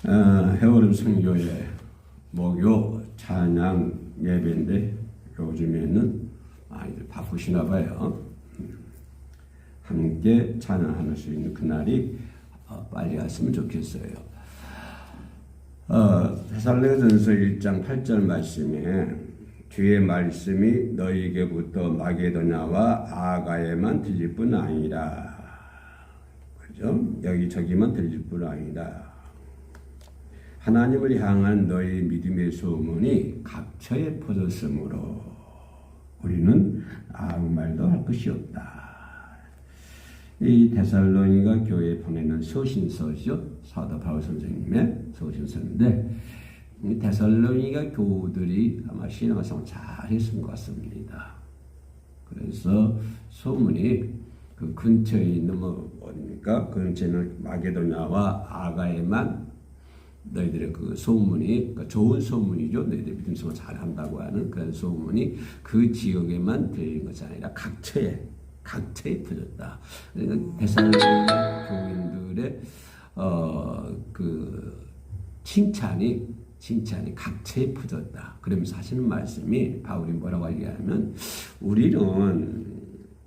해오름 선교회 목요 찬양 예배인데 요즘에는 많이들 바쁘시나 봐요. 함께 찬양할 수 있는 그날이 빨리 왔으면 좋겠어요. 데살로니가전서 1장 8절 말씀에 뒤에 말씀이 너희에게부터 마게도냐와 아가에만 들릴 뿐 아니라, 그죠? 여기저기만 들릴 뿐 아니라 하나님을 향한 너희 믿음의 소문이 각처에 퍼졌으므로 우리는 아무 말도 할 것이 없다. 이 데살로니가 교회에 보내는 서신서죠. 사도 바울 선생님의 서신서인데, 이 데살로니가 교우들이 아마 신앙생활 잘했은 것 같습니다. 그래서 소문이 그 근처에 있는 어디입니까? 그 근처에는 마게도냐와 아가에만 너희들의 그 소문이, 그러니까 좋은 소문이죠. 너희들 믿음 생활 잘한다고 하는 그런 소문이 그 지역에만 들리는 것이 아니라 각처에 퍼졌다. 그러니까 데살로니가 교인들의 그 칭찬이 각처에 퍼졌다. 그러면서 하시는 말씀이, 바울이 뭐라고 얘기하면 우리는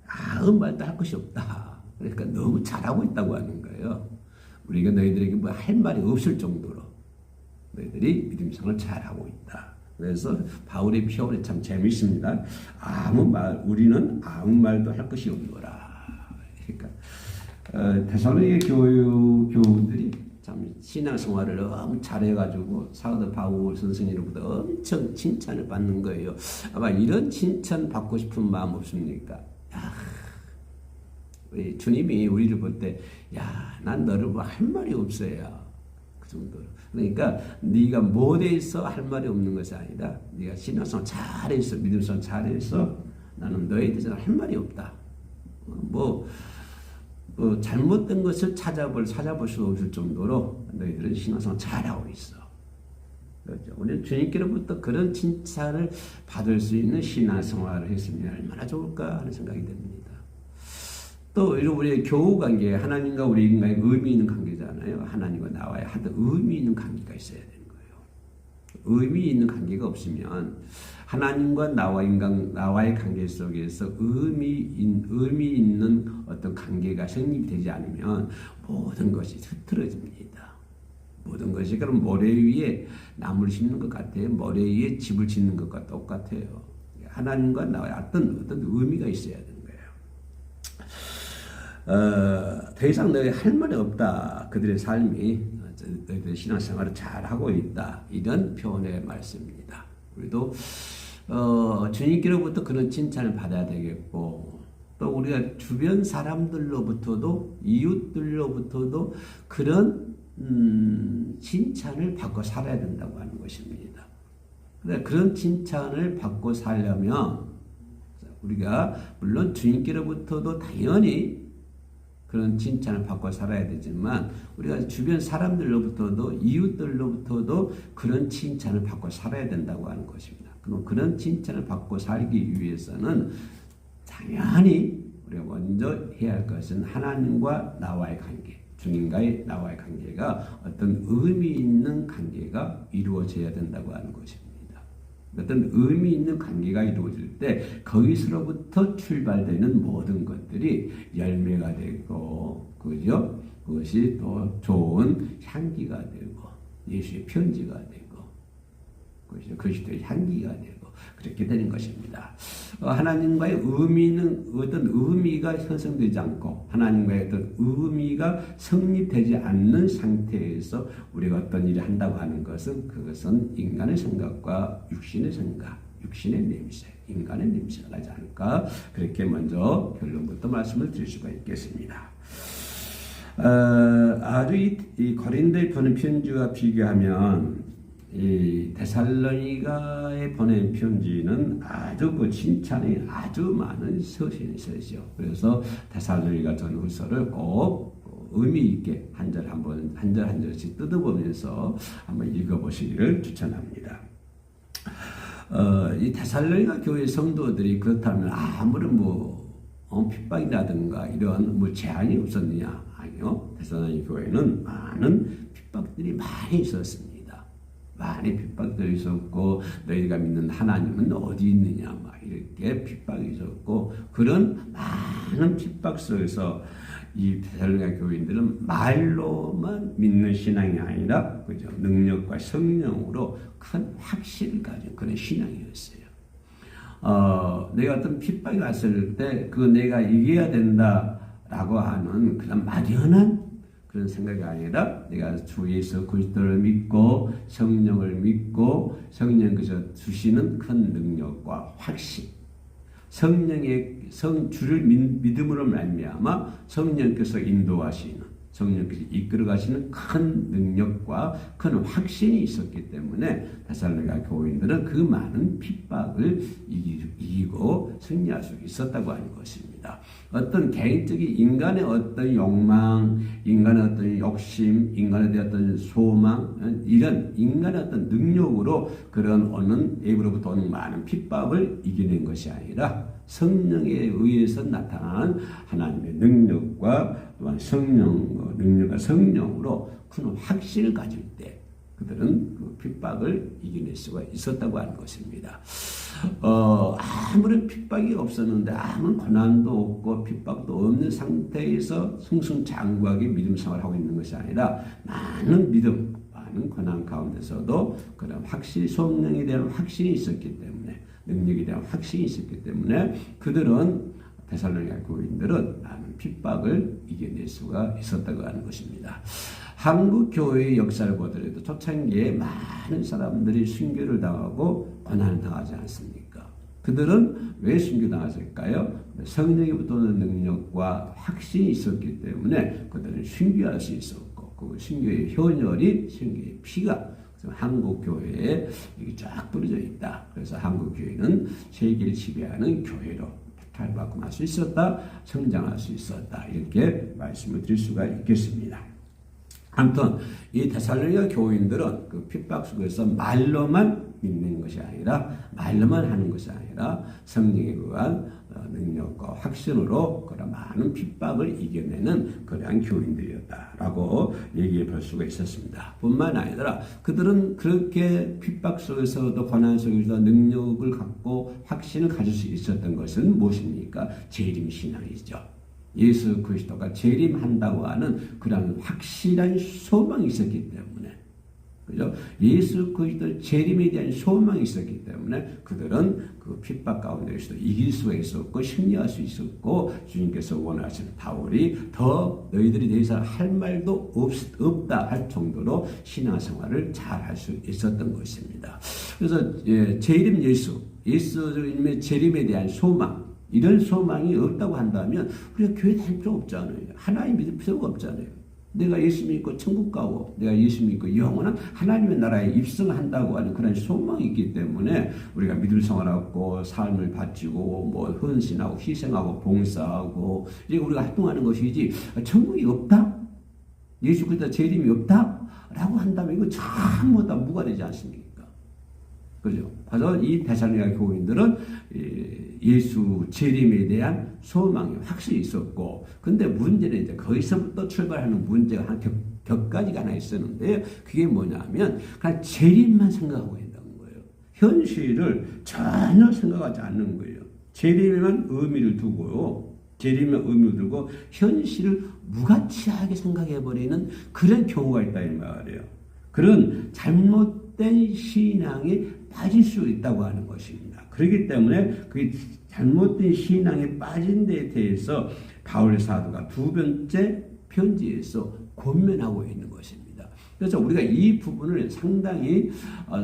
아무 말도 할 것이 없다. 그러니까 너무 잘하고 있다고 하는 거예요. 우리가 너희들에게 뭐 할 말이 없을 정도로 너희들이 믿음 생활을 잘하고 있다. 그래서 바울의 표현이 참 재미있습니다. 우리는 아무 말도 할 것이 없노라. 그러니까 데살로니가 교우들이 참 신앙생활을 너무 잘해가지고 사도 바울 선생님으로부터 엄청 칭찬을 받는 거예요. 아마 이런 칭찬 받고 싶은 마음 없습니까? 주님이 우리를 볼 때, 난 너를 뭐 할 말이 없어요. 그 정도로. 그러니까 네가 못해서 할 말이 없는 것이 아니라 네가 신앙생활 잘해서, 믿음생활 잘해서 나는 너에 대해서 할 말이 없다. 잘못된 것을 찾아볼 수 없을 정도로 너희들은 신앙생활 잘하고 있어. 그렇죠. 우리는 주님께로부터 그런 칭찬을 받을 수 있는 신앙생활을 했으면 얼마나 좋을까 하는 생각이 듭니다. 또 우리의 교우 관계, 하나님과 우리 인간의 의미 있는 관계잖아요. 하나님과 나와의 의미 있는 관계가 있어야 되는 거예요. 의미 있는 관계가 없으면 하나님과 나와의 관계 속에서 의미 있는 어떤 관계가 성립되지 않으면 모든 것이 흐트러집니다. 모든 것이 그럼 모래 위에 나무를 심는 것 같아요. 모래 위에 집을 짓는 것과 똑같아요. 하나님과 나와의 어떤 의미가 있어야 되는 거예요. 더 이상 너희 할 말이 없다. 그들의 삶이 너희들의 신앙생활을 잘하고 있다. 이런 표현의 말씀입니다. 우리도 주님께로부터 그런 칭찬을 받아야 되겠고, 또 우리가 주변 사람들로부터도, 이웃들로부터도 그런 칭찬을 받고 살아야 된다고 하는 것입니다. 그런 칭찬을 받고 살려면 우리가 물론 주님께로부터도 당연히 그런 칭찬을 받고 살아야 되지만, 우리가 주변 사람들로부터도, 이웃들로부터도 그런 칭찬을 받고 살아야 된다고 하는 것입니다. 그럼 그런 칭찬을 받고 살기 위해서는 당연히 우리가 먼저 해야 할 것은 하나님과 나와의 관계, 주님과의 나와의 관계가 어떤 의미 있는 관계가 이루어져야 된다고 하는 것입니다. 어떤 의미 있는 관계가 이루어질 때 거기서로부터 출발되는 모든 것들이 열매가 되고, 그죠? 그것이 또 좋은 향기가 되고, 예수의 편지가 되고, 그것이 또 향기가 되고, 그렇게 되는 것입니다. 하나님과의 의미는 어떤 의미가 형성되지 않고, 하나님과의 어떤 의미가 성립되지 않는 상태에서 우리가 어떤 일을 한다고 하는 것은, 그것은 인간의 생각과 육신의 생각, 육신의 냄새, 인간의 냄새가 나지 않을까, 그렇게 먼저 결론부터 말씀을 드릴 수가 있겠습니다. 아주 이 고린도에 보낸 편지와 비교하면 이 데살로니가에 보낸 편지는 아주 그 칭찬이 아주 많은 서신이죠. 그래서 데살로니가 전후서를 꼭 의미 있게 한 절씩 뜯어보면서 한번 읽어보시기를 추천합니다. 이 데살로니가 교회 성도들이 그렇다면 아무런 핍박이라든가 이런 제한이 없었느냐? 아니요. 데살로니가 교회는 많은 핍박들이 많이 있었습니다. 많이 핍박들이 있었고 너희가 믿는 하나님은 어디 있느냐 막 이렇게 핍박이 있었고 그런 많은 핍박 속에서 이 데살로니가 교인들은 말로만 믿는 신앙이 아니라 그죠 능력과 성령으로 큰 확신을 가진 그런 신앙이었어요. 내가 어떤 핍박이 왔을 때 그거 내가 이겨야 된다라고 하는 그런 막연한 그런 생각이 아니라 내가 주 예수 그리스도를 믿고 성령을 믿고 성령께서 주시는 큰 능력과 확신 성령의 주를 믿음으로 말미암아 성령께서 인도하시는 성령께서 이끌어 가시는 큰 능력과 큰 확신이 있었기 때문에 데살로니가 교인들은 그 많은 핍박을 이기고 승리할 수 있었다고 하는 것입니다. 어떤 개인적인 인간의 어떤 욕망, 인간의 어떤 욕심, 인간에 대한 어떤 소망, 이런 인간의 어떤 능력으로 그런 오는 애굽으로부터 오는 많은 핍박을 이겨낸 것이 아니라 성령에 의해서 나타난 하나님의 능력과 또한 능력과 성령으로 큰 확신을 가질 때 그들은 그 핍박을 이겨낼 수가 있었다고 하는 것입니다. 아무런 핍박이 없었는데 아무런 고난도 없고 핍박도 없는 상태에서 승승장구하게 믿음 생활을 하고 있는 것이 아니라 많은 믿음, 많은 고난 가운데서도 그런 확신, 성령에 대한 확신이 있었기 때문에 능력에 대한 확신이 있었기 때문에 그들은 데살로니가 교인들은 많은 핍박을 이겨낼 수가 있었다고 하는 것입니다. 한국 교회의 역사를 보더라도 초창기에 많은 사람들이 순교를 당하고 고난을 당하지 않습니까? 그들은 왜 순교당했을까요? 성령으로부터 오는 능력과 확신이 있었기 때문에 그들은 순교할 수 있었고 그 순교의 효혈이 순교의 피가 한국 교회에 쫙 뿌려져 있다. 그래서 한국 교회는 세계를 지배하는 교회로 탈바꿈 할 수 있었다. 성장할 수 있었다. 이렇게 말씀을 드릴 수가 있겠습니다. 아무튼 이 데살로니가 교인들은 그 핍박 속에서 말로만 믿는 것이 아니라 말로만 하는 것이 아니라 성령에 의한 능력과 확신으로 그런 많은 핍박을 이겨내는 그러한 교인들이었다라고 얘기해 볼 수가 있었습니다. 뿐만 아니라 그들은 그렇게 핍박 속에서도 고난 속에서 능력을 갖고 확신을 가질 수 있었던 것은 무엇입니까? 재림 신앙이죠. 예수 그리스도가 재림한다고 하는 그런 확실한 소망이 있었기 때문에 그죠? 예수 그리스도 재림에 대한 소망이 있었기 때문에 그들은 그 핍박 가운데서도 이길 수가 있었고 승리할 수 있었고 주님께서 원하시는 바울이 더 너희들이 대해서 할 말도 없다 할 정도로 신앙생활을 잘 할 수 있었던 것입니다. 그래서 재림 예수님의 재림에 대한 소망 이런 소망이 없다고 한다면 우리가 교회 다닐 필요 없잖아요. 하나님 믿을 필요가 없잖아요. 내가 예수 믿고 천국 가고 내가 예수 믿고 영원한 하나님의 나라에 입성한다고 하는 그런 소망이 있기 때문에 우리가 믿음 생활하고 삶을 바치고 뭐 헌신하고 희생하고 봉사하고 이게 우리가 활동하는 것이지 천국이 없다? 예수 그리스도 재림이 없다? 라고 한다면 이거 전부 다 무관하지 않습니까? 그죠? 그래서 이 데살로니가 교인들은 예수 재림에 대한 소망이 확실히 있었고, 근데 문제는 이제 거기서부터 출발하는 문제가 한 몇 가지가 하나 있었는데, 그게 뭐냐면, 그냥 재림만 생각하고 있다는 거예요. 현실을 전혀 생각하지 않는 거예요. 재림에만 의미를 두고요. 재림에 의미를 두고, 현실을 무가치하게 생각해버리는 그런 경우가 있다, 이 말이에요. 그런 잘못된 신앙에 빠질 수 있다고 하는 것입니다. 그렇기 때문에 그 잘못된 신앙에 빠진 데에 대해서 바울 사도가 두 번째 편지에서 권면하고 있는 것입니다. 그래서 우리가 이 부분을 상당히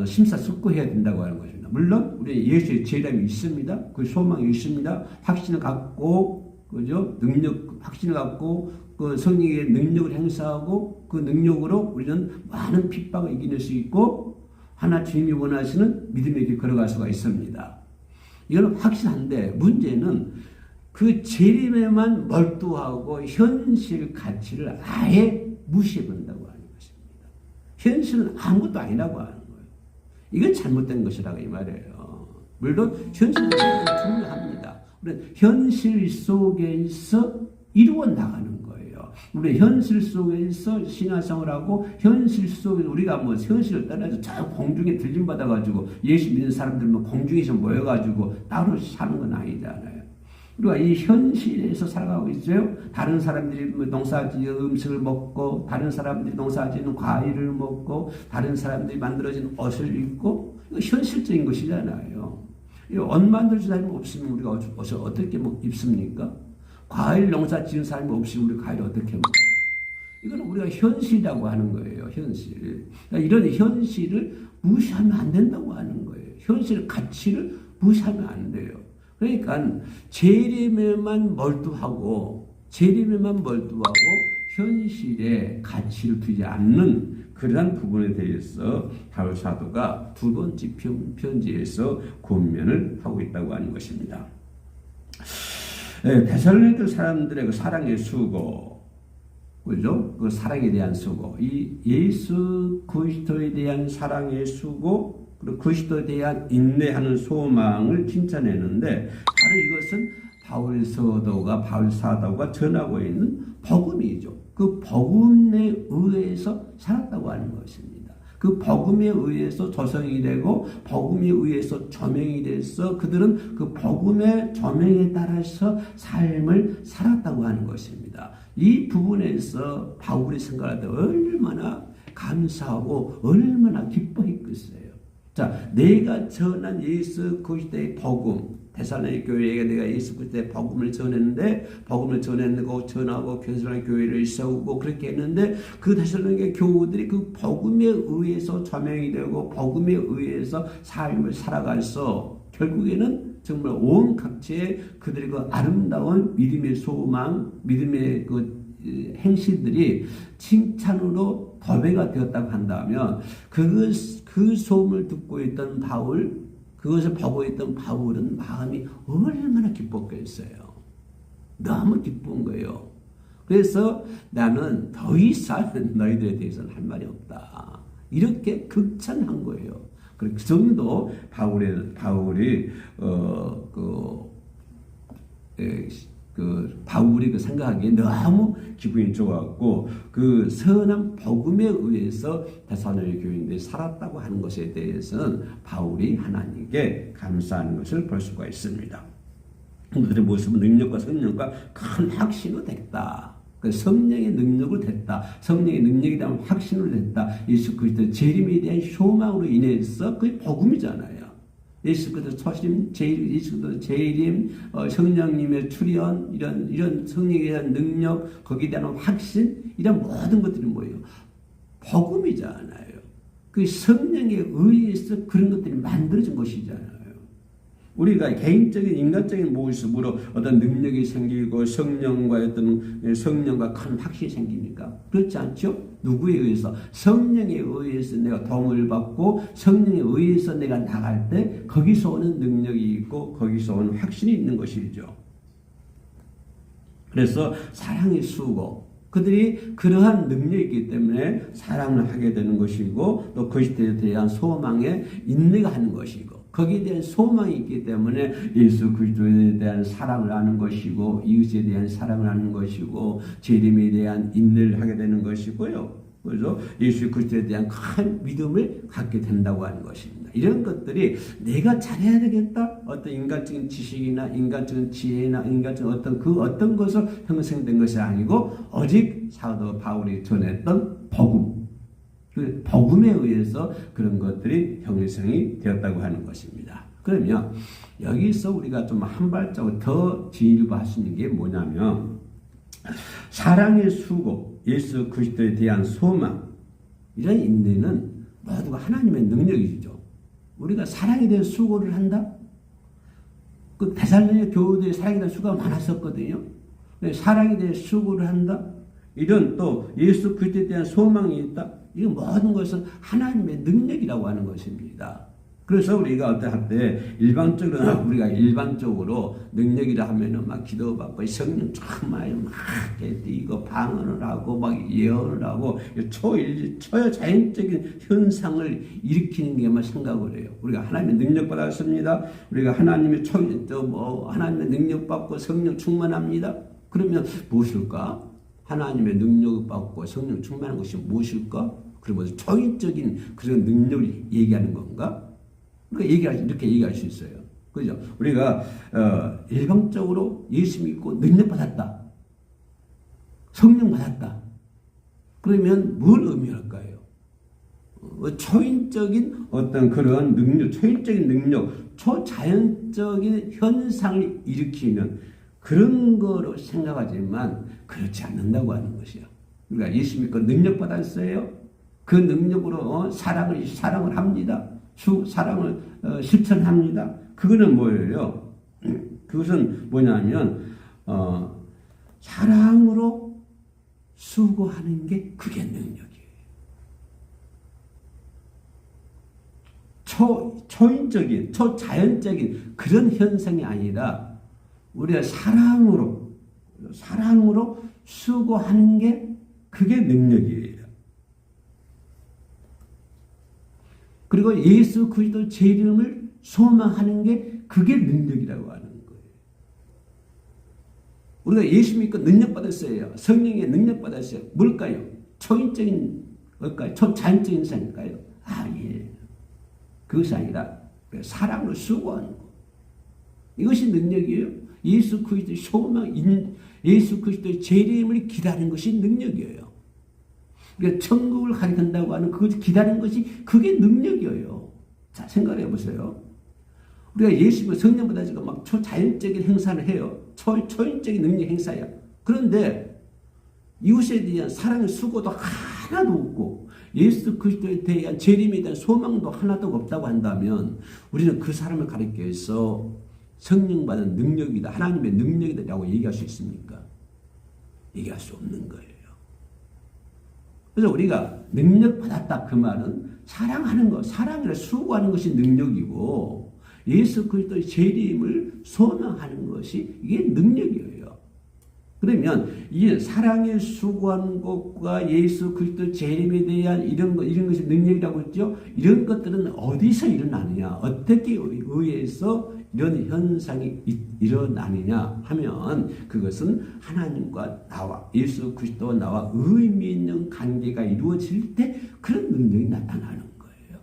심사숙고해야 된다고 하는 것입니다. 물론 우리 예수의 재림이 있습니다. 그 소망이 있습니다. 확신을 갖고 그죠? 확신을 갖고 그 성령의 능력을 행사하고 그 능력으로 우리는 많은 핍박을 이겨낼 수 있고 하나 주님이 원하시는 믿음의 길 걸어갈 수가 있습니다. 이건 확실한데 문제는 그 재림에만 몰두하고 현실 가치를 아예 무시해본다고 하는 것입니다. 현실은 아무것도 아니라고 하는 거예요. 이건 잘못된 것이라고 이 말이에요. 물론 현실은 중요합니다. 우리는 현실 속에서 이루어 나가는 거예요. 우리 현실 속에서 신앙생활하고 현실 속에서 우리가 뭐 현실을 떠나서 저 공중에 들림받아가지고 예수 믿는 사람들 뭐 공중에서 모여가지고 따로 사는 건 아니잖아요. 우리가 이 현실에서 살아가고 있어요. 다른 사람들이 뭐 농사지은 음식을 먹고, 다른 사람들이 농사지는 과일을 먹고, 다른 사람들이 만들어진 옷을 입고, 이거 현실적인 것이잖아요. 옷 만들어준 사람이 없으면 우리가 옷을 어떻게 입습니까? 과일 농사 지은 사람이 없으면 우리 과일 어떻게 먹어요? 이건 우리가 현실이라고 하는 거예요. 현실. 그러니까 이런 현실을 무시하면 안 된다고 하는 거예요. 현실 가치를 무시하면 안 돼요. 그러니까 재림에만 몰두하고 현실에 가치를 두지 않는 그러한 부분에 대해서 바울 사도가 두 번째 편지에서 권면을 하고 있다고 하는 것입니다. 데살로니가 사람들의 그 사랑의 수고, 그죠? 그 사랑에 대한 수고, 이 예수 그리스도에 대한 사랑의 수고, 그리고 그리스도에 대한 인내하는 소망을 칭찬했는데, 바로 이것은 바울 사도가 전하고 있는 복음이죠. 그 복음에 의해서 살았다고 하는 것입니다. 그 복음에 의해서 조성이 되고 복음에 의해서 조명이 돼서 그들은 그 복음의 조명에 따라서 삶을 살았다고 하는 것입니다. 이 부분에서 바울이 생각할 때 얼마나 감사하고 얼마나 기뻐했겠어요. 자, 내가 전한 예수 그리스도의 복음, 데살로니가 교회에 내가 예수 그리스도의 복음을 전하고 데살로니가 교회를 세우고 그렇게 했는데, 그 데살로니가 교우들이 그 복음에 의해서 조명이 되고 복음에 의해서 삶을 살아가서 결국에는 정말 온 각지에 그들의 그 아름다운 믿음의 소망, 믿음의 그 행실들이 칭찬으로 도배가 되었다고 한다면, 그 소음을 듣고 있던 바울, 그것을 보고 있던 바울은 마음이 얼마나 기뻤겠어요. 너무 기쁜 거예요. 그래서 나는 더 이상 너희들에 대해서는 할 말이 없다. 이렇게 극찬한 거예요. 그 정도 바울이 바울이 생각하기에 너무 기분이 좋았고, 그 선한 복음에 의해서 데살로니가 교인들이 살았다고 하는 것에 대해서는 바울이 하나님께 감사하는 것을 볼 수가 있습니다. 그들의 모습은 능력과 성령과 큰 확신으로 됐다. 성령의 능력으로 됐다. 성령의 능력에 대한 확신으로 됐다. 예수 그리스도의 재림에 대한 소망으로 인해서 그게 복음이잖아요. 예수 그리스도 초심, 예수 그리스도 재림, 성령님의 출현, 이런 성령에 대한 능력, 거기에 대한 확신, 이런 모든 것들이 뭐예요? 복음이잖아요. 그 성령에 의해서 그런 것들이 만들어진 것이잖아요. 우리가 개인적인 인간적인 모습으로 어떤 능력이 생기고 성령과 큰 확신이 생깁니까? 그렇지 않죠? 누구에 의해서? 성령에 의해서 내가 도움을 받고 성령에 의해서 내가 나갈 때 거기서 오는 능력이 있고 거기서 오는 확신이 있는 것이죠. 그래서 사랑의 수고, 그들이 그러한 능력이 있기 때문에 사랑을 하게 되는 것이고, 또 그리스도에 대한 소망에 인내가 하는 것이고, 거기에 대한 소망이 있기 때문에 예수 그리스도에 대한 사랑을 하는 것이고, 이웃에 대한 사랑을 하는 것이고, 재림에 대한 인내를 하게 되는 것이고요. 그래서 예수 그리스도에 대한 큰 믿음을 갖게 된다고 하는 것입니다. 이런 것들이 내가 잘해야 되겠다, 어떤 인간적인 지식이나 인간적인 지혜나 인간적인 어떤 것을 형성된 것이 아니고, 오직 사도 바울이 전했던 복음, 그 복음에 의해서 그런 것들이 형성이 되었다고 하는 것입니다. 그러면 여기서 우리가 좀 한 발자국 더 진일보할 수 있는 게 뭐냐면, 사랑의 수고, 예수 그리스도에 대한 소망, 이런 인내는 모두가 하나님의 능력이죠. 우리가 사랑에 대한 수고를 한다? 그 데살로니가 교우들의 사랑에 대한 수고가 많았었거든요. 사랑에 대한 수고를 한다? 이런 또 예수 그리스도에 대한 소망이 있다? 이 모든 것은 하나님의 능력이라고 하는 것입니다. 그래서 우리가 어떨 때 일반적으로 능력이라 하면은 막 기도받고 성령 정말 막 뛰고 방언을 하고 막 예언을 하고 초자연적인 현상을 일으키는 게만 생각을 해요. 우리가 하나님의 능력 받았습니다. 우리가 하나님의 하나님의 능력 받고 성령 충만합니다. 그러면 무엇일까? 하나님의 능력을 받고 성령 충만한 것이 무엇일까? 그리고 초인적인 그런 능력을 얘기하는 건가? 그러니까 이렇게 얘기할 수 있어요. 그죠? 우리가 일방적으로 예수 믿고 능력 받았다, 성령 받았다. 그러면 뭘 의미할까요? 초인적인 어떤 그런 능력, 초인적인 능력, 초자연적인 현상을 일으키는 그런 거로 생각하지만 그렇지 않는다고 하는 것이요. 그러니까 예수 믿고 능력 받았어요. 그 능력으로 사랑을 합니다. 사랑을 실천합니다. 그거는 뭐예요? 그것은 뭐냐면 사랑으로 수고하는 게 그게 능력이에요. 초인적인, 초자연적인 그런 현상이 아니라 우리가 사랑으로 수고하는 게 그게 능력이에요. 그리고 예수 그리스도 제 이름을 소망하는 게 그게 능력이라고 하는 거예요. 우리가 예수 믿고 능력 받았어요. 성령의 능력 받았어요. 뭘까요? 초인적인 걸까요? 초자연적인 현상일까요? 아니에요. 그것이 아니라 사랑으로 수고하는 거. 이것이 능력이에요. 예수 그리스도의 소망, 예수 그리스도의 재림을 기다리는 것이 능력이에요. 그러니까 천국을 가리킨다고 하는 그것을 기다리는 것이 그게 능력이에요. 자, 생각해 보세요. 우리가 예수님을 성령 받아지고 막 초자연적인 행사를 해요. 초인적인 능력 행사야. 그런데 이웃에 대한 사랑의 수고도 하나도 없고 예수 그리스도에 대한 재림에 대한 소망도 하나도 없다고 한다면 우리는 그 사람을 가리켜서 성령 받은 능력이다, 하나님의 능력이다라고 얘기할 수 있습니까? 얘기할 수 없는 거예요. 그래서 우리가 능력 받았다 그 말은 사랑하는 것, 사랑이라 수고하는 것이 능력이고 예수 그리스도의 재림을 소망하는 것이 이게 능력이에요. 그러면 이 사랑에 수고하는 것과 예수 그리스도 재림에 대한 이런 것이 능력이라고 했죠. 이런 것들은 어디서 일어나느냐, 어떻게 의해서 이런 현상이 일어나느냐 하면 그것은 하나님과 나와 예수 그리스도와 나와 의미 있는 관계가 이루어질 때 그런 능력이 나타나는 거예요.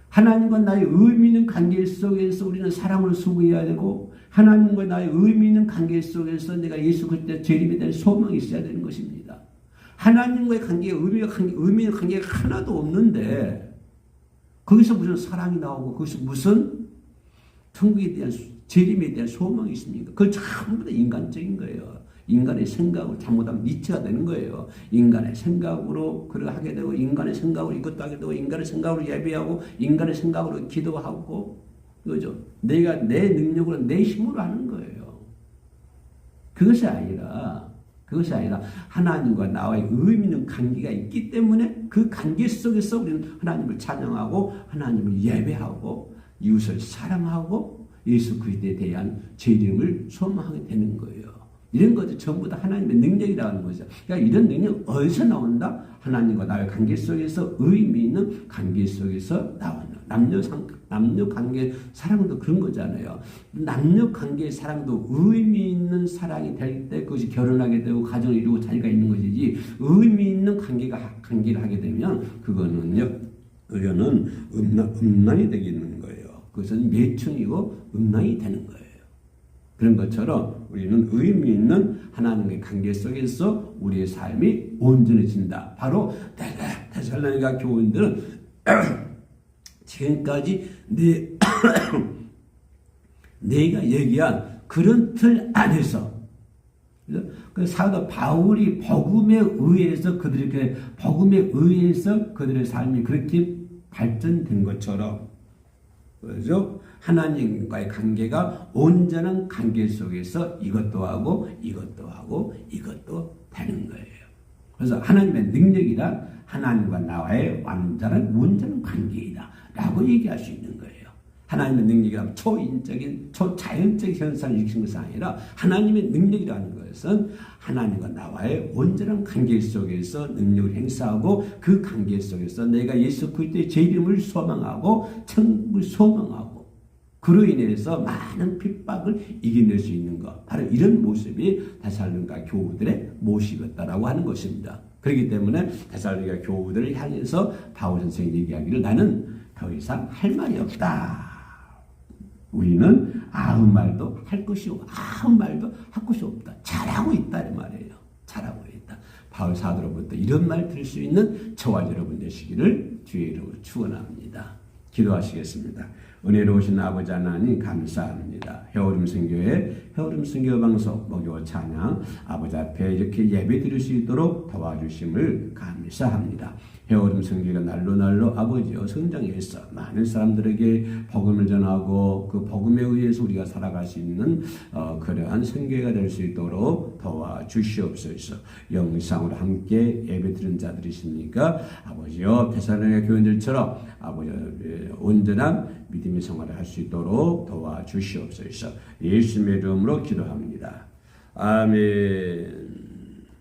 하나님과 나의 의미 있는 관계 속에서 우리는 사랑을 수고해야 되고 하나님과 나의 의미 있는 관계 속에서 내가 예수 그리스도의 재림에 대한 소망이 있어야 되는 것입니다. 하나님과의 관계가 의미 있는 관계가 하나도 없는데 거기서 무슨 사랑이 나오고 거기서 무슨 천국에 대한 재림에 대한 소망이 있습니까? 그건 전부 다 인간적인 거예요. 인간의 생각을 잘못하면 니체가 되는 거예요. 인간의 생각으로 그걸 하게 되고 인간의 생각으로 이것도 하게 되고 인간의 생각으로 예배하고 인간의 생각으로 기도하고 그죠? 내가 내 능력으로 내 힘으로 하는 거예요. 그것이 아니라 하나님과 나와의 의미 있는 관계가 있기 때문에 그 관계 속에서 우리는 하나님을 찬양하고 하나님을 예배하고 이웃을 사랑하고 예수 그리스도에 대한 재림을 소망하게 되는 거예요. 이런 것들 전부 다 하나님의 능력이라고 하는 거죠. 그러니까 이런 능력 어디서 나온다? 하나님과 나의 관계 속에서 의미 있는 관계 속에서 나온다. 남녀 관계 사랑도 그런 거잖아요. 남녀 관계 사랑도 의미 있는 사랑이 될 때 그것이 결혼하게 되고 가정을 이루고 자녀가 있는 것이지 의미 있는 관계를 하게 되면 그거는요 음란이 되겠는 거예요. 그것은 매춘이고 음란이 되는 거예요. 그런 것처럼 우리는 의미 있는 하나님의 관계 속에서 우리의 삶이 온전해진다. 바로 데살로니가 교인들은 지금까지 내가 얘기한 그런 틀 안에서 그 사도 바울이 복음에 의해서 그들의 삶이 그렇게 발전된 것처럼 그렇죠? 하나님과의 관계가 온전한 관계 속에서 이것도 하고 이것도 되는 거예요. 그래서 하나님의 능력이란 하나님과 나와의 온전한 관계이다 라고 얘기할 수 있는 거예요. 하나님의 능력이란 초인적인 초자연적인 현상을 일으키는 것이 아니라 하나님의 능력이라는 것은 하나님과 나와의 온전한 관계 속에서 능력을 행사하고 그 관계 속에서 내가 예수 그리스도의 제 이름을 소망하고 천국을 소망하고 그로 인해서 많은 핍박을 이겨낼 수 있는 것, 바로 이런 모습이 데살로니가 교우들의 모습이었다라고 하는 것입니다. 그렇기 때문에 데살로니가 교우들을 향해서 바울 선생이 얘기하기를 나는 더 이상 할 말이 없다. 우리는 아무 말도 할 것이 없다. 아무 말도 할 것이 없다. 잘하고 있다 이 말이에요. 잘하고 있다. 바울 사도로부터 이런 말 들을 수 있는 저와 여러분 되시기를 주의 이름으로 축원합니다. 기도하시겠습니다. 은혜로우신 아버지 하나님 감사합니다. 헤어림 선교회 헤어림 선교 방송 목요 찬양 아버지 앞에 이렇게 예배 드릴 수 있도록 도와주심을 감사합니다. 헤어림 선교가 날로 아버지여 성장해서 많은 사람들에게 복음을 전하고 그 복음에 의해서 우리가 살아갈 수 있는 그러한 선교회가 될 수 있도록 도와주시옵소서. 영상으로 함께 예배 드리는 자들이십니까? 아버지여 데살로니가 교인들처럼 아버지 온전한 믿음의 생활을 할 수 있도록 도와주시옵소서. 예수님의 이름으로 기도합니다. 아멘.